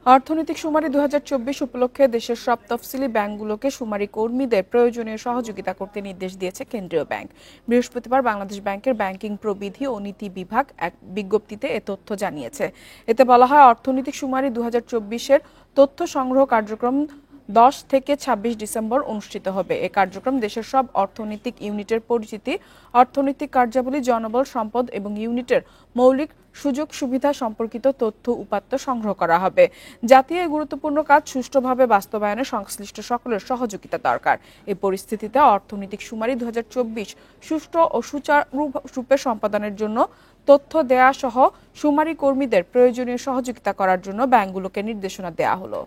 অর্থনৈতিক শুমারি ২০২৪ উপলক্ষে দেশের সব তফসিলি ব্যাংকগুলোকে শুমারি কর্মীদের প্রয়োজনীয় সহযোগিতা করতে নির্দেশ দিয়েছে কেন্দ্রীয় ব্যাংক। বৃহস্পতিবার বাংলাদেশ ব্যাংকের ব্যাংকিং প্রবিধি ও নীতি বিভাগ এক বিজ্ঞপ্তিতে এ তথ্য জানিয়েছে। এতে বলা হয়, অর্থনৈতিক শুমারি ২০২৪-এর তথ্য সংগ্রহ কার্যক্রম 10 থেকে 26 ডিসেম্বর অনুষ্ঠিত হবে। এই কার্যক্রম দেশের সব অর্থনৈতিক ইউনিটের পরিচিতি, অর্থনৈতিক কার্যাবলী, জনবল সম্পদ এবং ইউনিটের মৌলিক সুযোগ সুবিধা সম্পর্কিত তথ্য উপাত্ত সংগ্রহ করা হবে। জাতীয় এই গুরুত্বপূর্ণ কাজ সুষ্ঠুভাবে বাস্তবায়নে সংশ্লিষ্ট সকলের সহযোগিতা দরকার। এই পরিস্থিতিতে অর্থনৈতিক শুমারি ২০২৪ সুষ্ঠু ও সুচারুরূপে সম্পাদনের জন্য তথ্য দেয়া সহ শুমারি কর্মীদের প্রয়োজনীয় সহযোগিতা করার জন্য ব্যাংকগুলোকে নির্দেশনা দেয়া হলো।